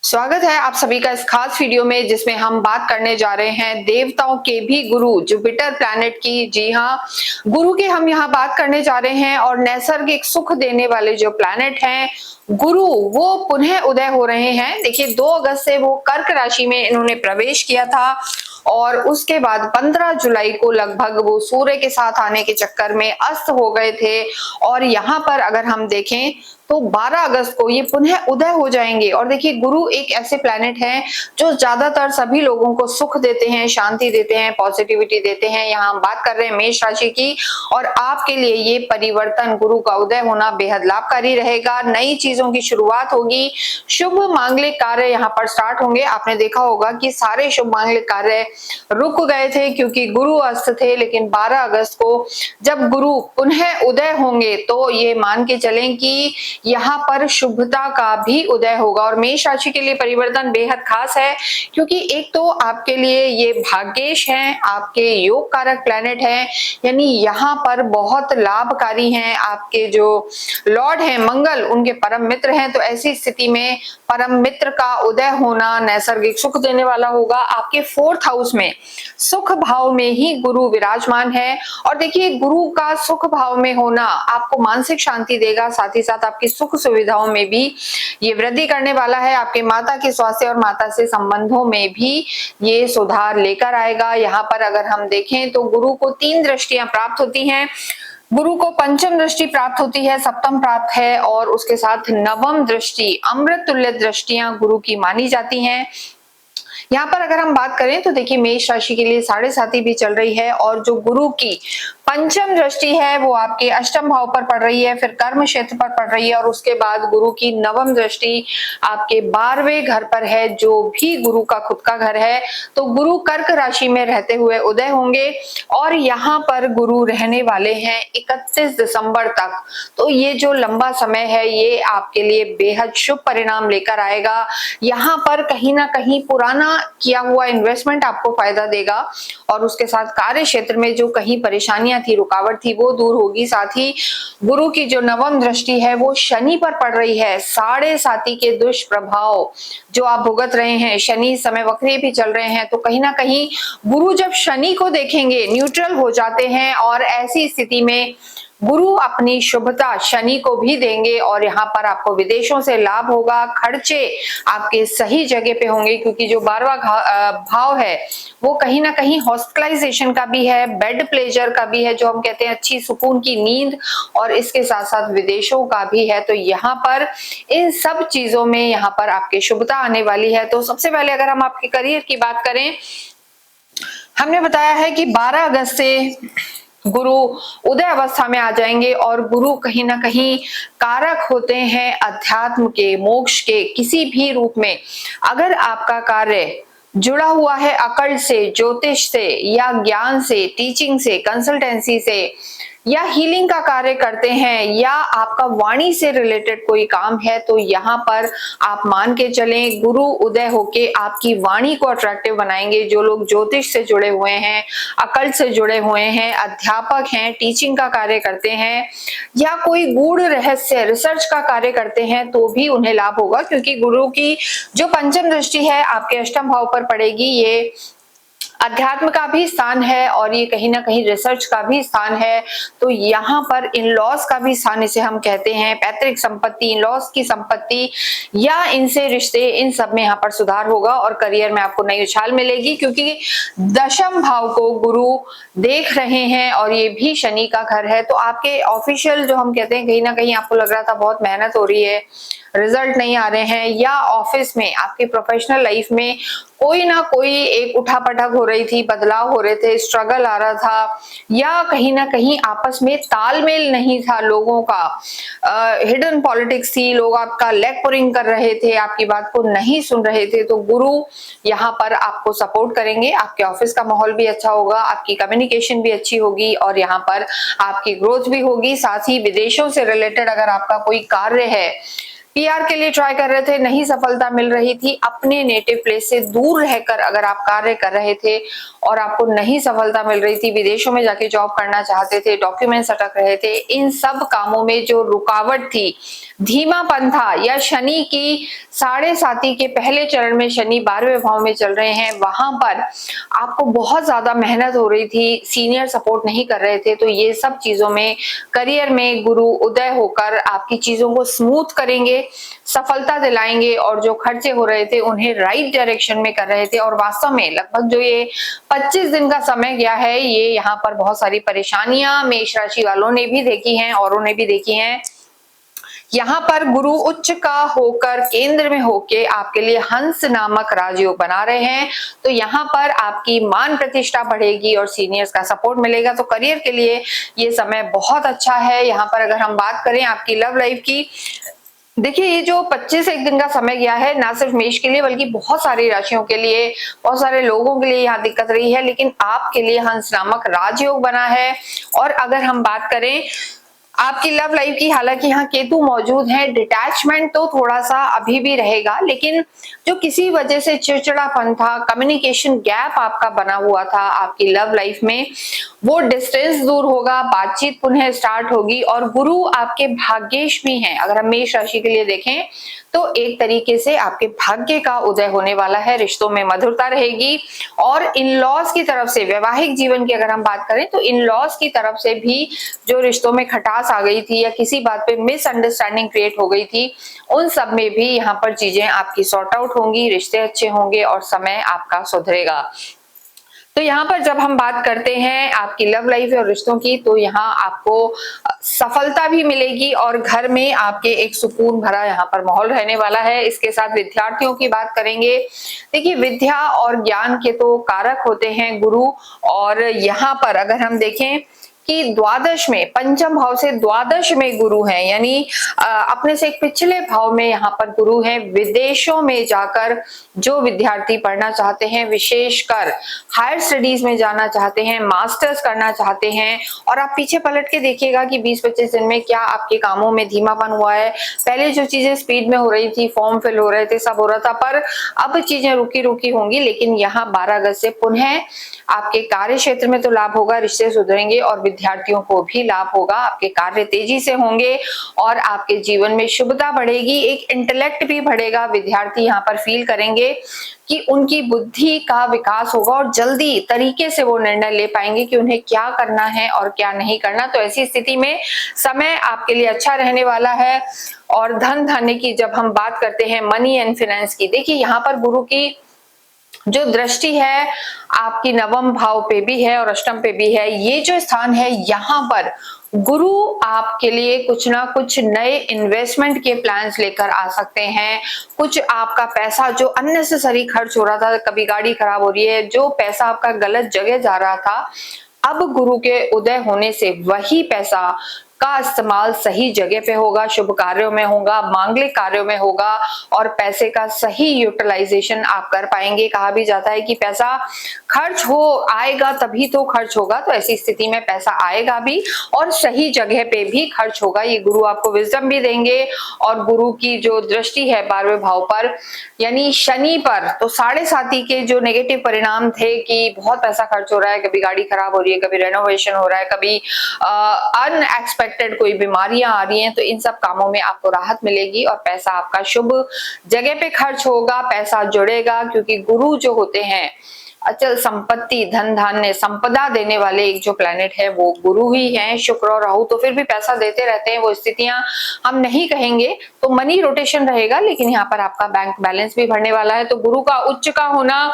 स्वागत है आप सभी का इस खास वीडियो में, जिसमें हम बात करने जा रहे हैं देवताओं के भी गुरु जुपिटर प्लैनेट की। जी हाँ, गुरु की हम यहाँ बात करने जा रहे हैं और नैसर्गिक सुख देने वाले जो प्लैनेट हैं गुरु, वो पुनः उदय हो रहे हैं। देखिए 2 अगस्त से वो कर्क राशि में इन्होंने प्रवेश किया था और उसके बाद 15 जुलाई को लगभग वो सूर्य के साथ आने के चक्कर में अस्त हो गए थे। और यहाँ पर अगर हम देखें तो 12 अगस्त को ये पुनः उदय हो जाएंगे। और देखिए गुरु एक ऐसे प्लैनेट हैं जो ज्यादातर सभी लोगों को सुख देते हैं, शांति देते हैं, पॉजिटिविटी देते हैं। यहाँ हम बात कर रहे हैं मेष राशि की, और आपके लिए ये परिवर्तन, गुरु का उदय होना बेहद लाभकारी रहेगा। नई चीजों की शुरुआत होगी, शुभ मांगलिक कार्य यहाँ पर स्टार्ट होंगे। आपने देखा होगा कि सारे शुभ मांगलिक कार्य रुक गए थे क्योंकि गुरु अस्त थे, लेकिन 12 अगस्त को जब गुरु पुनः उदय होंगे तो ये मान के चलें कि यहाँ पर शुभता का भी उदय होगा। और मेष राशि के लिए परिवर्तन बेहद खास है क्योंकि एक तो आपके लिए ये भाग्येश हैं, आपके योग कारक प्लैनेट हैं, यानी यहाँ पर बहुत लाभकारी हैं। आपके जो लॉर्ड हैं मंगल, उनके परम मित्र हैं, तो ऐसी स्थिति में परम मित्र का उदय होना नैसर्गिक सुख देने वाला होगा। आपके 4th हाउस में सुख भाव में ही गुरु विराजमान है, और देखिए गुरु का सुख भाव में होना आपको मानसिक शांति देगा, साथ ही साथ आपकी सुख सुविधाओं में भी ये वृद्धि करने वाला है। आपके माता के स्वास्थ्य और माता से संबंधों में भी ये सुधार लेकर आएगा। यहाँ पर अगर हम देखें तो गुरु को 3 दृष्टियां प्राप्त होती हैं। गुरु को पंचम दृष्टि प्राप्त होती है, सप्तम प्राप्त है, और उसके साथ नवम दृष्टि, अमृत तुल्य दृष्टियां गुरु की मानी जाती हैं। यहाँ पर अगर हम बात करें तो देखिए मेष राशि के लिए 7.5 भी चल रही है, और जो गुरु की पंचम दृष्टि है वो आपके अष्टम भाव पर पड़ रही है, फिर कर्म क्षेत्र पर पड़ रही है, और उसके बाद गुरु की नवम दृष्टि आपके 12वें घर पर है, जो भी गुरु का खुद का घर है। तो गुरु कर्क राशि में रहते हुए उदय होंगे, और यहाँ पर गुरु रहने वाले हैं 31 दिसंबर तक। तो ये जो लंबा समय है ये आपके लिए बेहद शुभ परिणाम लेकर आएगा। यहाँ पर कहीं ना कहीं पुराना किया हुआ इन्वेस्टमेंट आपको फायदा देगा, और उसके साथ कार्य क्षेत्र में जो कहीं परेशानियां थी, रुकावट थी, वो दूर होगी। साथ ही गुरु की जो नवम दृष्टि है वो शनि पर पड़ रही है। 7.5 के दुष्प्रभाव जो आप भुगत रहे हैं, शनि समय वक्री भी चल रहे हैं, तो कहीं ना कहीं गुरु जब शनि को देखेंगे न्यूट्रल हो जाते हैं, और ऐसी स्थिति में गुरु अपनी शुभता शनि को भी देंगे, और यहाँ पर आपको विदेशों से लाभ होगा। खर्चे आपके सही जगह पे होंगे क्योंकि जो 12वां भाव है वो कहीं ना कहीं हॉस्पिटलाइजेशन का भी है, बेड प्लेजर का भी है, जो हम कहते हैं अच्छी सुकून की नींद, और इसके साथ साथ विदेशों का भी है। तो यहाँ पर इन सब चीजों में यहाँ पर आपकी शुभता आने वाली है। तो सबसे पहले अगर हम आपके करियर की बात करें, हमने बताया है कि 12 अगस्त से गुरु उदय अवस्था में आ जाएंगे, और गुरु कहीं ना कहीं कारक होते हैं अध्यात्म के, मोक्ष के किसी भी रूप में। अगर आपका कार्य जुड़ा हुआ है अकल्ट से, ज्योतिष से, या ज्ञान से, टीचिंग से, कंसल्टेंसी से, या हीलिंग का कार्य करते हैं, या आपका वाणी से रिलेटेड कोई काम है, तो यहाँ पर आप मान के चलें गुरु उदय होके आपकी वाणी को अट्रैक्टिव बनाएंगे। जो लोग ज्योतिष से जुड़े हुए हैं, अकल्ट से जुड़े हुए हैं, अध्यापक हैं, टीचिंग का कार्य करते हैं, या कोई गूढ़ रहस्य रिसर्च का कार्य करते हैं, तो भी उन्हें लाभ होगा क्योंकि गुरु की जो पंचम दृष्टि है आपके अष्टम भाव पर पड़ेगी। ये अध्यात्म का भी स्थान है, और ये कहीं ना कहीं रिसर्च का भी स्थान है। तो यहाँ पर इन लॉस का भी स्थान इसे हम कहते हैं, पैतृक संपत्ति, इन लॉस की संपत्ति या इनसे रिश्ते, इन सब में यहाँ पर सुधार होगा, और करियर में आपको नई उछाल मिलेगी क्योंकि दशम भाव को गुरु देख रहे हैं, और ये भी शनि का घर है। तो आपके ऑफिशियल जो हम कहते हैं, कहीं ना कहीं आपको लग रहा था बहुत मेहनत हो रही है, रिजल्ट नहीं आ रहे हैं, या ऑफिस में आपके प्रोफेशनल लाइफ में कोई ना कोई एक उठापटक हो रही थी, बदलाव हो रहे थे, स्ट्रगल आ रहा था, या कहीं ना कहीं आपस में तालमेल नहीं था लोगों का, हिडन पॉलिटिक्स थी, लोग आपका लेग पुलिंग कर रहे थे, आपकी बात को नहीं सुन रहे थे, तो गुरु यहाँ पर आपको सपोर्ट करेंगे। आपके ऑफिस का माहौल भी अच्छा होगा, आपकी कम्युनिकेशन भी अच्छी होगी, और यहाँ पर आपकी ग्रोथ भी होगी। साथ ही विदेशों से रिलेटेड अगर आपका कोई कार्य है, पीआर के लिए ट्राई कर रहे थे, नहीं सफलता मिल रही थी, अपने नेटिव प्लेस से दूर रहकर अगर आप कार्य कर रहे थे और आपको नहीं सफलता मिल रही थी, विदेशों में जाके जॉब करना चाहते थे, डॉक्यूमेंट्स अटक रहे थे, इन सब कामों में जो रुकावट थी, धीमापन था, या शनि की 7.5 के पहले चरण में शनि 12वें भाव में चल रहे हैं, वहां पर आपको बहुत ज्यादा मेहनत हो रही थी, सीनियर सपोर्ट नहीं कर रहे थे, तो ये सब चीजों में करियर में गुरु उदय होकर आपकी चीजों को स्मूथ करेंगे, सफलता दिलाएंगे, और जो खर्चे हो रहे थे उन्हें राइट डायरेक्शन में कर रहे थे। और वास्तव में लगभग जो ये 25 दिन का समय गया है, ये यहाँ पर बहुत सारी परेशानियां मेष राशि वालों ने भी देखी हैं, औरों ने भी देखी हैं। यहाँ पर गुरु उच्च का होकर केंद्र में होके आपके लिए हंस नामक राजयोग बना रहे हैं, तो यहाँ पर आपकी मान प्रतिष्ठा बढ़ेगी और सीनियर्स का सपोर्ट मिलेगा। तो करियर के लिए ये समय बहुत अच्छा है। यहाँ पर अगर हम बात करें आपकी लव लाइफ की, देखिए ये जो 25 एक दिन का समय गया है, ना सिर्फ मेष के लिए बल्कि बहुत सारी राशियों के लिए, बहुत सारे लोगों के लिए यहाँ दिक्कत रही है, लेकिन आपके लिए हंस नामक राजयोग बना है। और अगर हम बात करें आपकी लव लाइफ की, हालांकि यहाँ केतु मौजूद है, डिटैचमेंट तो थोड़ा सा अभी भी रहेगा, लेकिन जो किसी वजह से चिड़चिड़ापन था, कम्युनिकेशन गैप आपका बना हुआ था आपकी लव लाइफ में, वो डिस्टेंस दूर होगा, बातचीत पुनः स्टार्ट होगी। और गुरु आपके भाग्येश भी हैं। अगर हम मेष राशि के लिए देखें तो एक तरीके से आपके भाग्य का उदय होने वाला है, रिश्तों में मधुरता रहेगी। और इन लॉज की तरफ से, वैवाहिक जीवन की अगर हम बात करें तो इन लॉज की तरफ से भी जो रिश्तों में खटास आ गई थी या किसी बात पे मिसअंडरस्टैंडिंग क्रिएट हो गई थी, उन सब में भी यहाँ पर चीजें आपकी सॉर्ट आउट होंगी, रिश्ते अच्छे होंगे और समय आपका सुधरेगा। तो यहाँ पर जब हम बात करते हैं आपकी लव लाइफ और रिश्तों की, तो यहाँ आपको सफलता भी मिलेगी और घर में आपके एक सुकून भरा यहाँ पर माहौल रहने वाला है। इसके साथ विद्यार्थियों की बात करेंगे। देखिए विद्या और ज्ञान के तो कारक होते हैं गुरु, और यहाँ पर अगर हम देखें कि द्वादश में, पंचम भाव से द्वादश में गुरु हैं, यानी अपने से एक पिछले भाव में यहाँ पर गुरु हैं। विदेशों में जाकर जो विद्यार्थी पढ़ना चाहते हैं, विशेषकर हायर स्टडीज में जाना चाहते हैं, मास्टर्स करना चाहते हैं, और आप पीछे पलट के देखिएगा कि 20-25 दिन में क्या आपके कामों में धीमापन हुआ है। पहले जो चीजें स्पीड में हो रही थी, फॉर्म फिल हो रहे थे, सब हो रहा था, पर अब चीजें रुकी रुकी होंगी। लेकिन यहाँ 12 अगस्त से पुनः आपके कार्य क्षेत्र में तो लाभ होगा, रिश्ते सुधरेंगे और विद्यार्थियों को भी लाभ होगा, आपके कार्य तेजी से होंगे और आपके जीवन में शुभता बढ़ेगी, एक इंटेलेक्ट भी बढ़ेगा। विद्यार्थी यहाँ पर फील करेंगे कि उनकी बुद्धि का विकास होगा और जल्दी तरीके से वो निर्णय ले पाएंगे कि उन्हें क्या करना है और क्या नहीं करना। तो ऐसी स्थिति में समय आपके लिए अच्छा रहने वाला है। और धन धान्य की जब हम बात करते हैं, मनी एंड फाइनेंस की, देखिए यहाँ पर गुरु की जो दृष्टि है आपकी नवम भाव पे भी है और अष्टम पे भी है। ये जो स्थान है, यहाँ पर गुरु आपके लिए कुछ ना कुछ नए इन्वेस्टमेंट के प्लान्स लेकर आ सकते हैं। कुछ आपका पैसा जो अननेसेसरी खर्च हो रहा था, कभी गाड़ी खराब हो रही है, जो पैसा आपका गलत जगह जा रहा था, अब गुरु के उदय होने से वही पैसा का इस्तेमाल सही जगह पे होगा, शुभ कार्यों में होगा, मांगलिक कार्यों में होगा और पैसे का सही यूटिलाइजेशन आप कर पाएंगे। कहा भी जाता है कि पैसा खर्च हो आएगा तभी तो खर्च होगा, तो ऐसी स्थिति में पैसा आएगा भी और सही जगह पे भी खर्च होगा। ये गुरु आपको विजडम भी देंगे। और गुरु की जो दृष्टि है 12वें भाव पर यानी शनि पर, तो 7.5 के जो नेगेटिव परिणाम थे कि बहुत पैसा खर्च हो रहा है, कभी गाड़ी खराब हो रही है, कभी रेनोवेशन हो रहा है, कभी अनएक्सपेक्टेड कोई बीमारियां आ रही हैं, तो इन सब कामों में आपको राहत मिलेगी और पैसा आपका शुभ जगह पे खर्च होगा, पैसा जुड़ेगा। क्योंकि गुरु जो होते हैं अचल संपत्ति, धन धान्य, संपदा देने वाले एक जो प्लैनेट है वो गुरु ही हैं। शुक्र और राहु तो फिर भी पैसा देते रहते हैं, वो स्थितियां हम नहीं कहेंगे, तो मनी रोटेशन रहेगा, लेकिन यहाँ पर आपका बैंक बैलेंस भी बढ़ने वाला है। तो गुरु का उच्च का होना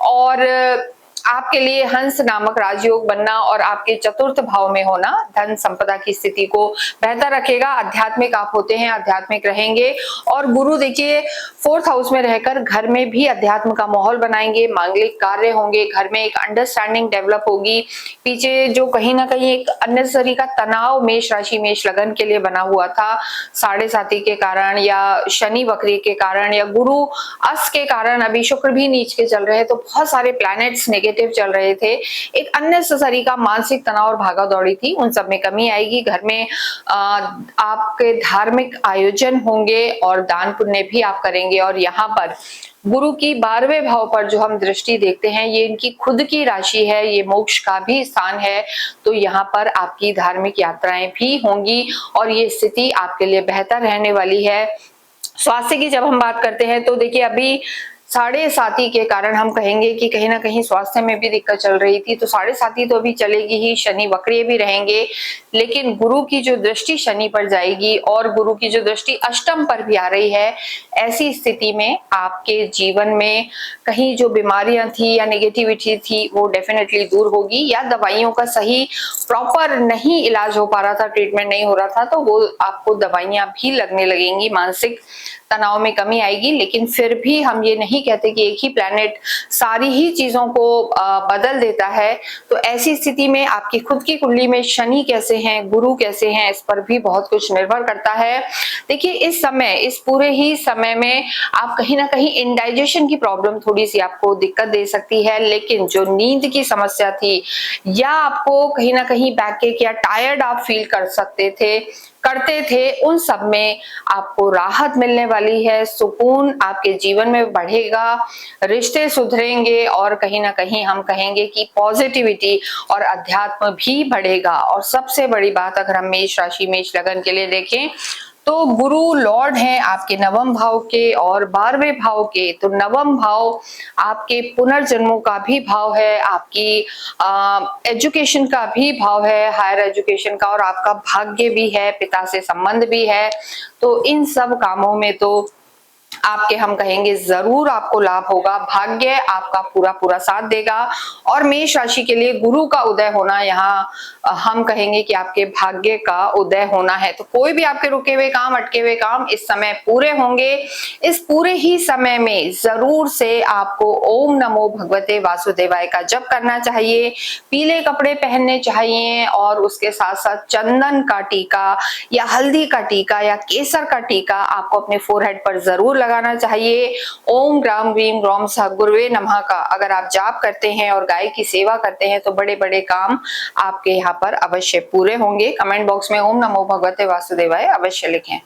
और आपके लिए हंस नामक राजयोग बनना और आपके चतुर्थ भाव में होना धन संपदा की स्थिति को बेहतर रखेगा। आध्यात्मिक आप होते हैं, आध्यात्मिक रहेंगे। और गुरु देखिए 4th हाउस में रहकर घर में भी अध्यात्म का माहौल बनाएंगे, मांगलिक कार्य होंगे, घर में एक अंडरस्टैंडिंग डेवलप होगी। पीछे जो कहीं ना कहीं एक अननेसेसरी का तनाव मेष राशि, मेष लगन के लिए बना हुआ था 7.5 के कारण या शनि वक्री के कारण या गुरु अस्त के कारण, अभी शुक्र भी नीच के चल रहे हैं, तो बहुत सारे प्लैनेट्स नेगेटिव नेगेटिव चल रहे थे, एक अननेसेसरी का मानसिक तनाव और भागा दौड़ी थी, उन सब में कमी आएगी। घर में आपके धार्मिक आयोजन होंगे और दान पुण्य भी आप करेंगे। और यहाँ पर गुरु की 12वें भाव पर जो हम दृष्टि देखते हैं, ये इनकी खुद की राशि है, ये मोक्ष का भी स्थान है, तो यहाँ पर आपकी धार्मिक यात्राएं भी होंगी और ये स्थिति आपके लिए बेहतर रहने वाली है। स्वास्थ्य की जब हम बात करते हैं तो देखिए, अभी 7.5 के कारण हम कहेंगे कि कहीं ना कहीं स्वास्थ्य में भी दिक्कत चल रही थी, तो 7.5 तो अभी चलेगी ही, शनि वक्रीय भी रहेंगे, लेकिन गुरु की जो दृष्टि शनि पर जाएगी और गुरु की जो दृष्टि अष्टम पर भी आ रही है, ऐसी स्थिति में आपके जीवन में कहीं जो बीमारियां थी या नेगेटिविटी थी वो डेफिनेटली दूर होगी, या दवाइयों का सही प्रॉपर नहीं इलाज हो पा रहा था, ट्रीटमेंट नहीं हो रहा था, तो वो आपको दवाइयां भी लगने लगेंगी, मानसिक तनाव में कमी आएगी। लेकिन फिर भी हम ये नहीं कहते कि एक ही प्लैनेट सारी ही चीजों को बदल देता है। तो ऐसी स्थिति में आपकी खुद की कुंडली में शनि कैसे हैं, गुरु कैसे हैं, इस पर भी बहुत कुछ निर्भर करता है। देखिए, इस समय, इस पूरे ही समय में आप कहीं ना कहीं इंडाइजेशन की प्रॉब्लम थोड़ी सी आपको दिक्कत दे सकती है, लेकिन जो नींद की समस्या थी या आपको कहीं ना कहीं बैकएक या टायर्ड आप फील करते थे, उन सब में आपको राहत मिलने वाली है, सुकून आपके जीवन में बढ़ेगा, रिश्ते सुधरेंगे और कहीं ना कहीं हम कहेंगे कि पॉजिटिविटी और अध्यात्म भी बढ़ेगा। और सबसे बड़ी बात, अगर हम मेष राशि, मेष लगन के लिए देखें तो गुरु लॉर्ड हैं आपके 9वें भाव के और 12वें भाव के। तो 9वां भाव आपके पुनर्जन्मों का भी भाव है, आपकी एजुकेशन का भी भाव है, हायर एजुकेशन का, और आपका भाग्य भी है, पिता से संबंध भी है। तो इन सब कामों में तो आपके हम कहेंगे जरूर आपको लाभ होगा, भाग्य आपका पूरा पूरा साथ देगा। और मेष राशि के लिए गुरु का उदय होना, यहाँ हम कहेंगे कि आपके भाग्य का उदय होना है। तो कोई भी आपके रुके हुए काम, अटके हुए काम इस समय पूरे होंगे। इस पूरे ही समय में जरूर से आपको ओम नमो भगवते वासुदेवाय का जप करना चाहिए, पीले कपड़े पहनने चाहिए और उसके साथ साथ चंदन का टीका या हल्दी का टीका या केसर का टीका आपको अपने फोरहेड पर जरूर लगाना चाहिए। ओम ग्राम वीम ग्रौम सह गुरुवे नमः का अगर आप जाप करते हैं और गाय की सेवा करते हैं तो बड़े बड़े काम आपके यहाँ पर अवश्य पूरे होंगे। कमेंट बॉक्स में ओम नमो भगवते वासुदेवाय अवश्य लिखें।